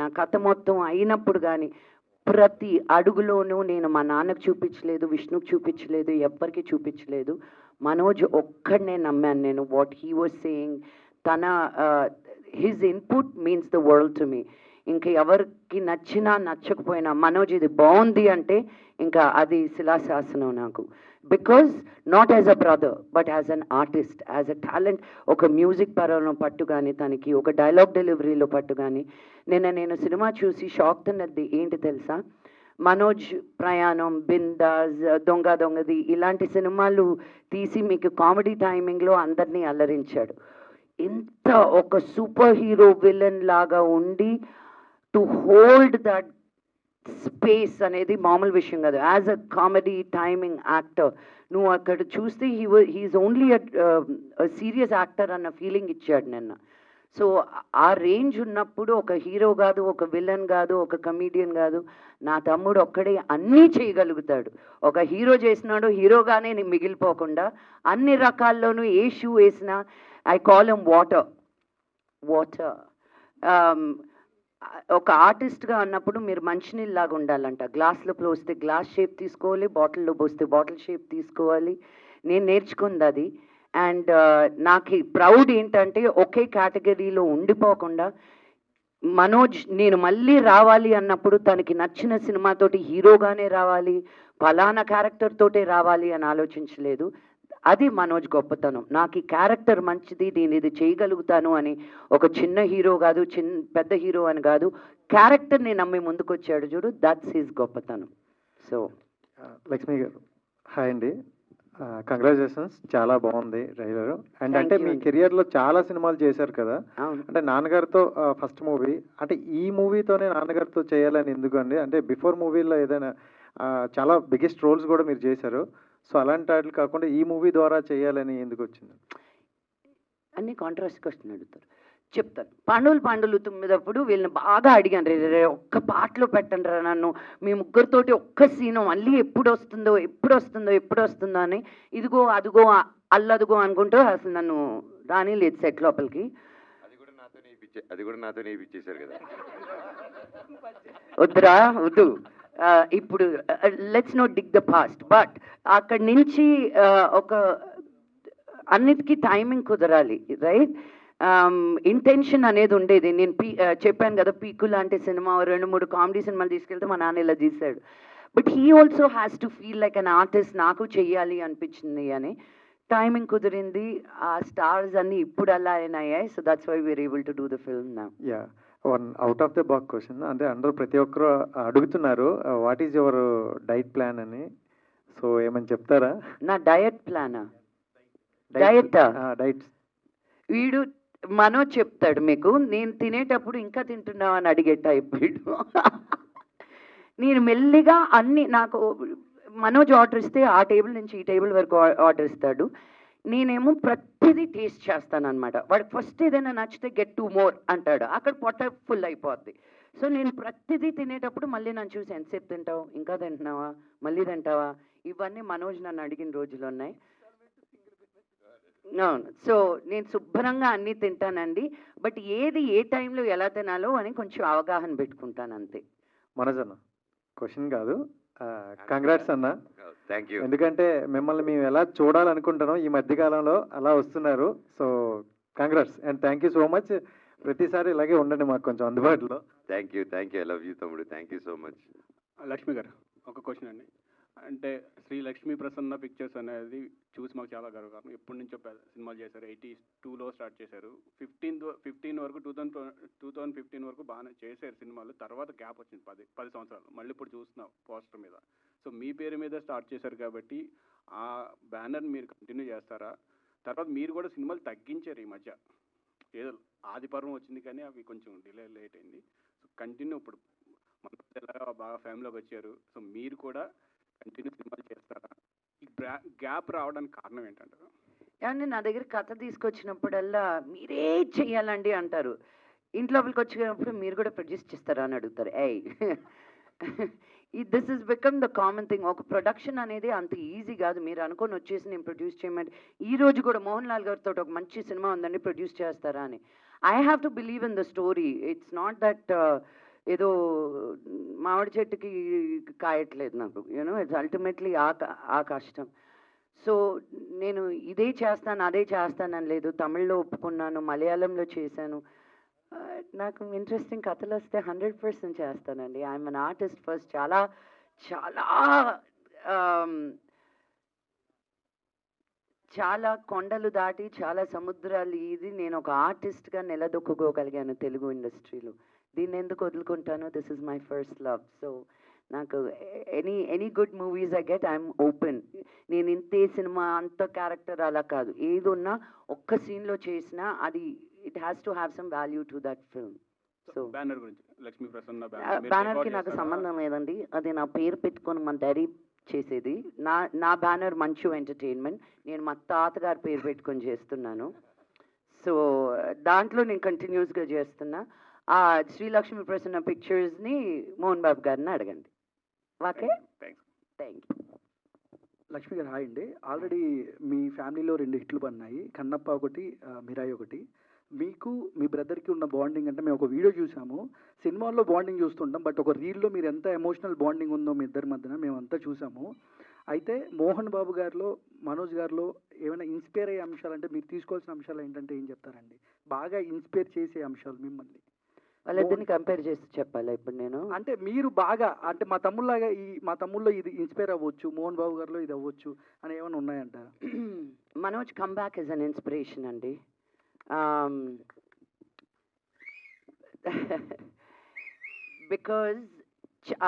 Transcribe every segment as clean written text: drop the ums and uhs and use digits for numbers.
నా కథ మొత్తం అయినప్పుడు కానీ ప్రతి అడుగులోనూ నేను మా నాన్నకు చూపించలేదు, విష్ణుకు చూపించలేదు, ఎవ్వరికి చూపించలేదు. మనోజ్ ఒక్కడనే నమ్మాను నేను. వాట్ హీ వాజ్ సేయింగ్, తన his input means the world to me. ఇంకా ఎవరికి నచ్చినా నచ్చకపోయినా మనోజ్ ఇది బాగుంది అంటే ఇంకా అది శిలాశాసనం నాకు. Because not as a brother but as an artist, as a talent. ఒక మ్యూజిక్ పరంలో పట్టు కానీ తనకి, ఒక డైలాగ్ డెలివరీలో పట్టు కానీ. నేను సినిమా చూసి షాక్ తిన్నది ఏంటి తెలుసా, మనోజ్ ప్రయాణం, బిందాజ్, దొంగ దొంగది ఇలాంటి సినిమాలు తీసి మీకు కామెడీ టైమింగ్లో అందరినీ అల్లరించాడు. ఇంత ఒక సూపర్ హీరో విలన్ లాగా ఉండి టు హోల్డ్ దట్ స్పేస్ అనేది మామూలు విషయం కాదు. As a comedy timing actor నువ్వు అక్కడ చూస్తే హీఈస్ ఓన్లీ సీరియస్ యాక్టర్ అన్న ఫీలింగ్ ఇచ్చాడు నిన్న. సో ఆ రేంజ్ ఉన్నప్పుడు ఒక హీరో కాదు, ఒక విలన్ కాదు, ఒక కమీడియన్ కాదు, నా తమ్ముడు ఒక్కడే అన్నీ చేయగలుగుతాడు. ఒక హీరో చేసినాడు, హీరోగానే మిగిలిపోకుండా అన్ని రకాల్లోనూ ఏ షూ వేసినా ఐ కాల్ హిమ్ వాటర్. ఒక ఆర్టిస్ట్గా అన్నప్పుడు మీరు మంచినీళ్ళలాగా ఉండాలంట. గ్లాస్లో పోస్తే గ్లాస్ షేప్ తీసుకోవాలి, బాటిల్లో పోస్తే బాటిల్ షేప్ తీసుకోవాలి. నేను నేర్చుకుంది అది. అండ్ నాకు ప్రౌడ్ ఏంటంటే ఒకే కేటగిరీలో ఉండిపోకుండా మనోజ్ నేను మళ్ళీ రావాలి అన్నప్పుడు తనకి నచ్చిన సినిమాతోటి హీరోగానే రావాలి, ఫలానా క్యారెక్టర్ తోటే రావాలి అని ఆలోచించలేదు. అది మనోజ్ గొప్పతనం. నాకు ఈ క్యారెక్టర్ మంచిది, నేను ఇది చేయగలుగుతాను అని ఒక చిన్న హీరో కాదు, పెద్ద హీరో అని కాదు, క్యారెక్టర్ని నమ్మి ముందుకొచ్చాడు చూడు, దట్స్ హిస్ గొప్పతనం. సో లక్ష్మి గారు హాయ్ అండి, కంగ్రాచులేషన్స్, చాలా బాగుంది ట్రైలర్. అండ్ అంటే మీ కెరియర్లో చాలా సినిమాలు చేశారు కదా, అంటే నాన్నగారితో ఫస్ట్ మూవీ, అంటే ఈ మూవీతోనే నాన్నగారితో చేయాలని ఎందుకు అండి? అంటే బిఫోర్ మూవీలో ఏదైనా చాలా బిగ్గెస్ట్ రోల్స్ కూడా మీరు చేశారు. సో అలాంటి వాటిని కాకుండా ఈ మూవీ ద్వారా చేయాలని ఎందుకు వచ్చింది? అన్ని కాంట్రాస్ట్ క్వశ్చన్ అడుగుతారు, చెప్తాను. పాండవులు తొమ్మిదప్పుడు వీళ్ళని బాగా అడిగాను, రే ఒక్క పాటలో పెట్టండి రా నన్ను, మీ ముగ్గురితోటి ఒక్క సీను మళ్ళీ ఎప్పుడు వస్తుందో అని ఇదిగో అదిగో అల్లదుగో అనుకుంటూ అసలు నన్ను రాని లేదు సెట్ లోపలికి. అది కూడా నాతో నేర్పించేశారు కదా. వద్దురా వద్దు. ఇప్పుడు let's not dig the past. But అక్కడి నుంచి ఒక అన్నిటికీ టైమింగ్ కుదరాలి, రైట్? ఇంటెన్షన్ అనేది ఉండేది. నేను చెప్పాను కదా, పీకు లాంటి సినిమా 2-3 కామెడీ సినిమాలు తీసుకెళ్తే మా నాన్న ఇలా తీశాడు. But he also has to feel like an artist, నాకు చెయ్యాలి అనిపించింది అని. టైమింగ్ కుదిరింది, ఆ స్టార్స్ అన్ని ఇప్పుడు అలా అయినాయి. So that's why we're able to do the film now. Yeah, one out of the box question, అంటే అందరూ ప్రతి ఒక్కరు అడుగుతున్నారు what is your diet plan అని. సో ఏమని చెప్తారా? నా డయట్ ప్లానా? డైట్ వీడు మనోజ్ చెప్తాడు మీకు. నేను తినేటప్పుడు ఇంకా తింటున్నావు అని అడిగే టైప్ వీడు. నేను మెల్లిగా అన్ని, నాకు మనోజ్ ఆర్డర్ ఇస్తే ఆ టేబుల్ నుంచి ఈ టేబుల్ వరకు ఆర్డర్ ఇస్తాడు. నేనేమో ప్రతిదీ టేస్ట్ చేస్తాను అనమాట. వాడికి ఫస్ట్ ఏదైనా నచ్చితే గెట్ 2 more అంటాడు, అక్కడ పొట్ట ఫుల్ అయిపోద్ది. సో నేను ప్రతిదీ తినేటప్పుడు మళ్ళీ నన్ను చూసి ఎంతసేపు తింటావు, ఇంకా తింటున్నావా, మళ్ళీ తింటావా, ఇవన్నీ మనోజ్ నన్ను అడిగిన రోజులు ఉన్నాయి. అవును. సో నేను శుభ్రంగా అన్నీ తింటానండి. బట్ ఏది ఏ టైంలో ఎలా తినాలో అని కొంచెం అవగాహన పెట్టుకుంటాను అంతే. మనోజ్ అన్న క్వశ్చన్ కాదు, కంగ్రాట్స్ అన్న. Thank you. ఎందుకంటే మిమ్మల్ని మేము ఎలా చూడాలనుకుంటున్నాం ఈ మధ్యకాలంలో అలా వస్తున్నారు. So congrats and thank you so much. ప్రతిసారి ఇలాగే ఉండండి మాకు కొంచెం అందుబాటులో. Thank you, I love you తమ్ముడు, thank you so much. Lakshmi garu ఒక క్వశ్చన్ అండి. అంటే శ్రీ లక్ష్మీ ప్రసన్న పిక్చర్స్ అనేది చూసి మాకు చాలా గర్వకారణం. ఎప్పటి నుంచో సినిమాలు చేశారు, 82లో స్టార్ట్ చేశారు, 15 వరకు 2015 వరకు బాగానే చేశారు సినిమాలు. తర్వాత గ్యాప్ వచ్చింది 10 సంవత్సరాలు. మళ్ళీ ఇప్పుడు చూస్తున్నాం పోస్టర్ మీద. సో మీ పేరు మీద స్టార్ట్ చేశారు కాబట్టి ఆ బ్యానర్ మీరు కంటిన్యూ చేస్తారా? తర్వాత మీరు కూడా సినిమాలు తగ్గించారు ఈ మధ్య, ఏదో ఆదిపర్వం వచ్చింది కానీ అవి కొంచెం లేట్ అయింది. సో కంటిన్యూ ఇప్పుడు మన బాగా ఫ్యామిలీలోకి వచ్చారు. సో మీరు కూడా కంటిన్యూ సినిమాలు చేస్తారా? ఈ గ్యాప్ రావడానికి కారణం ఏంటంటారు? కానీ నా దగ్గర కథ తీసుకొచ్చినప్పుడల్లా మీరే చెయ్యాలండి అంటారు. ఇంట్లోపలికి వచ్చినప్పుడు మీరు కూడా ప్రొడ్యూస్ చేస్తారా అని అడుగుతారు. This is become the common thing. ఒక ప్రొడక్షన్ అనేది అంత ఈజీ కాదు. మీరు అనుకొని వచ్చేసి నేను ప్రొడ్యూస్ చేయమంటే, ఈ రోజు కూడా మోహన్ లాల్ గారితో ఒక మంచి సినిమా ఉందండి ప్రొడ్యూస్ చేస్తారా అని. I have to believe in the story. It's not that ఏదో మామిడి చెట్టుకి కాయట్లేదు నాకు, యూనో ఇట్స్ అల్టిమేట్లీ ఆ కష్టం. సో నేను ఇదే చేస్తాను అదే చేస్తానని లేదు, తమిళ్లో ఒప్పుకున్నాను, మలయాళంలో చేశాను. నాకు ఇంట్రెస్టింగ్ కథలు వస్తే 100% చేస్తానండి. I'm an artist first. చాలా చాలా చాలా కొండలు దాటి చాలా సముద్రాలు ఇది నేను ఒక ఆర్టిస్ట్గా నిలదొక్కుకోగలిగాను తెలుగు ఇండస్ట్రీలో. దీన్ని ఎందుకు వదులుకుంటాను? This is my first love. So నాకు any good movies I get I'm open. నేను ఇంతే సినిమా అంత క్యారెక్టర్ అలా కాదు, ఏది ఉన్నా ఒక్క సీన్లో చేసినా అది it has to have some value to that film. So banner గురించి లక్ష్మీ ప్రసన్న బ్యానర్కి నాకు సంబంధం లేదండి, అది నా పేరు పెట్టుకొని మన డాడీ చేసేది. నా బ్యానర్ మంచు ఎంటర్టైన్మెంట్, నేను మా తాతగారి పేరు పెట్టుకొని చేస్తున్నాను. సో దాంట్లో నేను కంటిన్యూస్గా చేస్తున్నా. ఆ శ్రీలక్ష్మి ప్రసన్న పిక్చర్స్ని మోహన్ బాబు గారిని అడగండి. Okay, thank you. లక్ష్మి గారు హాయ్ అండి. ఆల్రెడీ మీ ఫ్యామిలీలో 2 హిట్లు పడినాయి, కన్నప్ప ఒకటి, మిరాయి ఒకటి. మీకు మీ బ్రదర్కి ఉన్న బాండింగ్ అంటే మేము ఒక వీడియో చూసాము, సినిమాల్లో బాండింగ్ చూస్తుంటాం, బట్ ఒక రీల్లో మీరు ఎంత ఎమోషనల్ బాండింగ్ ఉందో మీ ఇద్దరి మధ్యన మేమంతా చూసాము. అయితే మోహన్ బాబు గారిలో మనోజ్ గారిలో ఏమైనా ఇన్స్పైర్ అయ్యే అంశాలు అంటే మీరు తీసుకోవాల్సిన అంశాలు ఏంటంటే ఏం చెప్తారండి? బాగా ఇన్స్పైర్ చేసే అంశాలు మిమ్మల్ని వాళ్ళిద్దరిని కంపేర్ చేసి చెప్పాలా ఇప్పుడు నేను? అంటే మీరు బాగా అంటే మా తమ్ముళ్ళలో ఇది ఇన్స్పైర్ అవ్వచ్చు, మోహన్ బాబు గారిలో ఇది అవ్వచ్చు అని ఏమైనా ఉన్నాయంటారా? Manoj comeback is an inspiration అండి. బికాజ్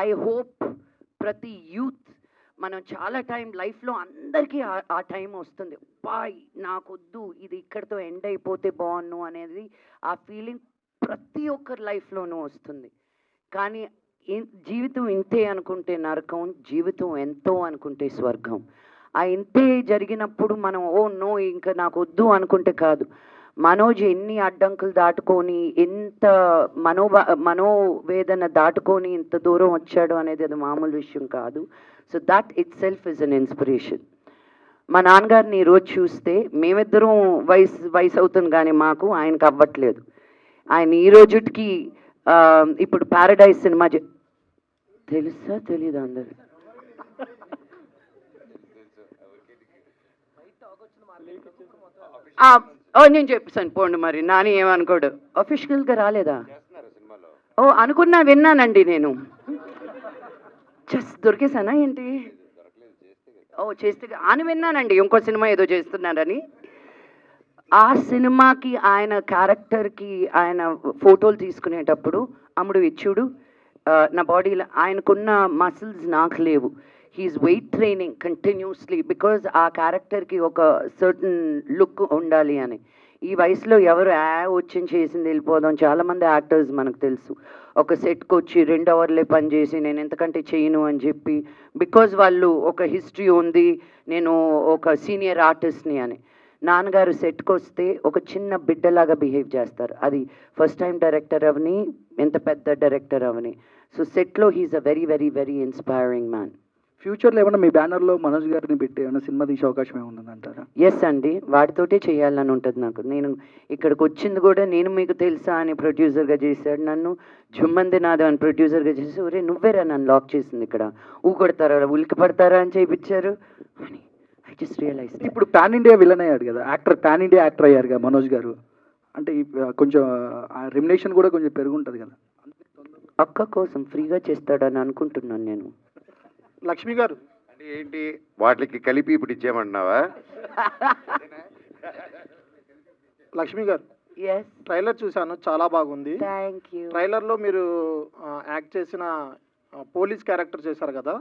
ఐ హోప్ ప్రతి యూత్ మనం చాలా టైం లైఫ్లో అందరికీ ఆ టైం వస్తుంది, బాయ్ నాకొద్దు ఇది ఇక్కడితో ఎండ్ అయిపోతే బాగున్ను అనేది ఆ ఫీలింగ్ ప్రతి ఒక్కరి లైఫ్లోనూ వస్తుంది. కానీ జీవితం ఇంతే అనుకుంటే నరకం, జీవితం ఎంతో అనుకుంటే స్వర్గం. ఆ ఇంతే జరిగినప్పుడు మనం ఓ నో ఇంకా నాకు వద్దు అనుకుంటే కాదు. మనోజ్ ఎన్ని అడ్డంకులు దాటుకొని ఎంత మనోవేదన దాటుకొని ఇంత దూరం వచ్చాడు అనేది అది మామూలు విషయం కాదు. So that it self is an inspiration. మా నాన్నగారిని ఈరోజు చూస్తే మేమిద్దరం వయసు అవుతుంది కానీ మాకు ఆయనకు అవ్వట్లేదు. ఆయన ఈ రోజుకి ఇప్పుడు ప్యారడైజ్ సినిమా తెలుసా తెలీదా అందరు? నేను చెప్పేసాను పోండి, మరి నాని ఏమనుకోడు. అఫీషియల్గా రాలేదా? ఓ అనుకున్నా, విన్నానండి నేను. జస్ట్ దొరికేసానా ఏంటి? ఓ చేస్తే అని విన్నానండి, ఇంకో సినిమా ఏదో చేస్తున్నారని. ఆ సినిమాకి ఆయన క్యారెక్టర్కి ఆయన ఫోటోలు తీసుకునేటప్పుడు అమ్ముడు ఇచ్చుడు నా బాడీలో ఆయనకున్న మసిల్స్ నాకు లేవు. He's weight training continuously because ఆ క్యారెక్టర్కి ఒక సర్టన్ లుక్ ఉండాలి అని. ఈ వయసులో ఎవరు వచ్చింది చేసింది వెళ్ళిపోదాం. చాలామంది యాక్టర్స్ మనకు తెలుసు ఒక సెట్కి వచ్చి 2 అవర్లే పనిచేసి నేను ఎంతకంటే చేయను అని చెప్పి, బికాజ్ వాళ్ళు ఒక హిస్టరీ ఉంది, నేను ఒక సీనియర్ ఆర్టిస్ట్ని అని. నాన్నగారు సెట్కి వస్తే ఒక చిన్న బిడ్డలాగా బిహేవ్ చేస్తారు. అది ఫస్ట్ టైం డైరెక్టర్ అవని, ఎంత పెద్ద డైరెక్టర్ అవని. సో సెట్లో he's a very very very inspiring man. ఫ్యూచర్లో ఏమన్నా మీ బ్యానర్లో మనోజ్ గారిని పెట్టి ఏమైనా సినిమా తీసే అవకాశం ఏమన్నా అంటారా? ఎస్ అండి, వాటితోటే చేయాలని ఉంటుంది నాకు. నేను ఇక్కడికి వచ్చింది కూడా నేను మీకు తెలుసా అని ప్రొడ్యూసర్గా చేశాడు నన్ను, జుమ్మంది నాదో అని ప్రొడ్యూసర్గా చేసి ఒరే నువ్వేరా నన్ను లాక్ చేసింది ఇక్కడ, ఊకొడతారా ఉలికి పడతారా అని చేయించారు అని ఐ జస్ట్ రియలైజ్. ఇప్పుడు పాన్ ఇండియా విలన్ అయ్యాడు కదా యాక్టర్, పాన్ ఇండియా యాక్టర్ అయ్యారు కదా మనోజ్ గారు, అంటే కొంచెం రెమ్యునేషన్ కూడా కొంచెం పెరుగుంటుంది కదా. అక్క కోసం ఫ్రీగా చేస్తాడని అనుకుంటున్నాను నేను. లక్ష్మి గారు అంటే ఏంటి వాటికి కలిపి ఇప్పుడు ఇచ్చేయమంటున్నావా? లక్ష్మి గారు ఎస్, ట్రైలర్ చూశాను, చాలా బాగుంది. Thank you. ట్రైలర్లో మీరు యాక్ట్ చేసిన పోలీస్ క్యారెక్టర్ చేశారు కదా,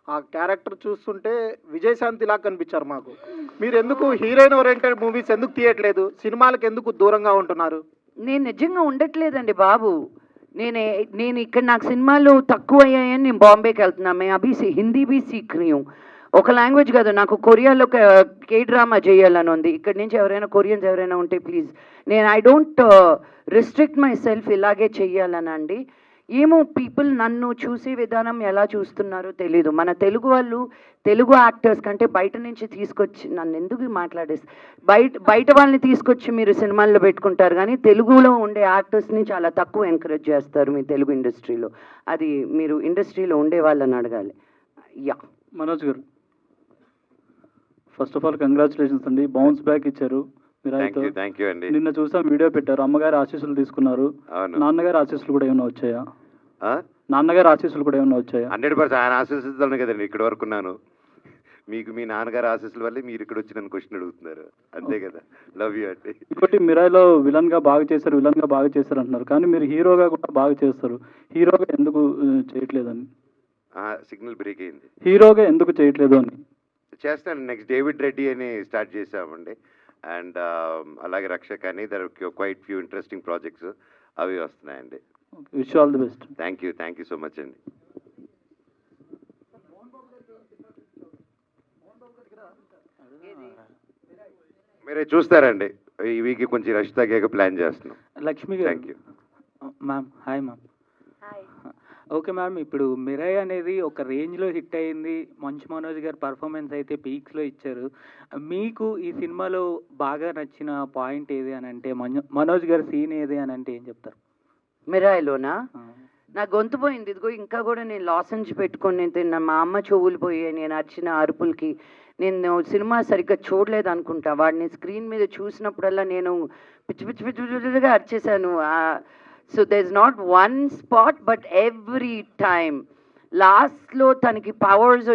ఆ క్యారెక్టర్ చూస్తుంటే విజయశాంతిలా కనిపించారు మాకు. మీరు ఎందుకు హీరోయిన్ ఓరియంటెడ్ మూవీస్ ఎందుకు తీయట్లేదు? సినిమాలకు ఎందుకు దూరంగా ఉంటున్నారు? నేను నిజంగా ఉండట్లేదండి బాబు. నేను ఇక్కడ నాకు సినిమాలు తక్కువ అయ్యాయని నేను బాంబేకి వెళ్తున్నా. మేము అభి హిందీ బీ సీక్ రही हूं. ఒక లాంగ్వేజ్ కాదు, నాకు కొరియాలో కే డ్రామా చేయాలని ఉంది. ఇక్కడ నుంచి ఎవరైనా కొరియన్స్ ఎవరైనా ఉంటే ప్లీజ్, నేను I don't restrict my self ఇలాగే చెయ్యాలనండి. ఏమో పీపుల్ నన్ను చూసే విధానం ఎలా చూస్తున్నారో తెలీదు. మన తెలుగు వాళ్ళు తెలుగు యాక్టర్స్ కంటే బయట నుంచి తీసుకొచ్చి నన్ను ఎందుకు మాట్లాడేస్తారు, బయట వాళ్ళని తీసుకొచ్చి మీరు సినిమాల్లో పెట్టుకుంటారు కానీ తెలుగులో ఉండే యాక్టర్స్ని చాలా తక్కువ ఎంకరేజ్ చేస్తారు మీ తెలుగు ఇండస్ట్రీలో. అది మీరు ఇండస్ట్రీలో ఉండే వాళ్ళని అడగాలి. యా మనోజ్ గారు, ఫస్ట్ ఆఫ్ ఆల్ కంగ్రాచులేషన్స్ అండి, బౌన్స్ బ్యాక్ ఇచ్చారు మీరు. థ్యాంక్ యూ అండి. నిన్న చూసాం, వీడియో పెట్టారు, అమ్మగారి ఆశీస్సులు తీసుకున్నారు. అవును. నాన్నగారి ఆశీస్సులు కూడా ఏమైనా వచ్చాయా? నాన్నగారి ఆశీస్సులు కూడా ఏమైనా వచ్చాయా? 100% ఆయన ఆశీస్సులతోనే కదండి ఇక్కడ వరకు ఉన్నాను. మీకు మీ నాన్నగారు ఆశీస్సుల వల్లే మీరు ఇక్కడ వచ్చి నన్ను క్వశ్చన్ అడుగుతున్నారు, అంతే కదా. లవ్ యూ అండి. ఇంకోటి, మిరాయిలో విలన్ గా బాగా చేశారు అంటున్నారు, కానీ మీరు హీరోగా కూడా బాగా చేస్తారు. హీరోగా ఎందుకు చేయట్లేదని? సిగ్నల్ బ్రేక్ అయింది. హీరోగా ఎందుకు చేయట్లేదు అని. చేస్తాను. నెక్స్ట్ డేవిడ్ రెడ్డి అని స్టార్ట్ చేసామండి. అండ్ అలాగే రక్షక్ అని, there quite few interesting projects అవి వస్తున్నాయండి. Wish all the best. Thank you so much అండి. మీరే చూస్తారండి, ఈ వీక్ కొంచెం రష్ తగ్గాక ప్లాన్ చేస్తున్నాం. లక్ష్మి గారు. Thank you ma'am. Hi ma'am. Okay ma'am, ఇప్పుడు మిరాయ్ అనేది ఒక రేంజ్లో హిట్ అయింది. మంచు మనోజ్ గారు పర్ఫార్మెన్స్ అయితే పీక్స్లో ఇచ్చారు. మీకు ఈ సినిమాలో బాగా నచ్చిన పాయింట్ ఏది అని అంటే, మనోజ్ గారి సీన్ ఏది అని అంటే ఏం చెప్తారు? మిరాయిలోనా? నా గొంతు పోయింది, ఇదిగో ఇంకా కూడా నేను లాసెన్స్ పెట్టుకొని తిన్నా. మా అమ్మ చెవులు పోయాయి నేను అరిచిన అరుపులకి. నేను సినిమా సరిగ్గా చూడలేదు అనుకుంటా. వాడిని స్క్రీన్ మీద చూసినప్పుడల్లా నేను పిచ్చిగా అరిచేశాను. So there is not one spot but every time లాస్ట్లో తనకి పవర్స్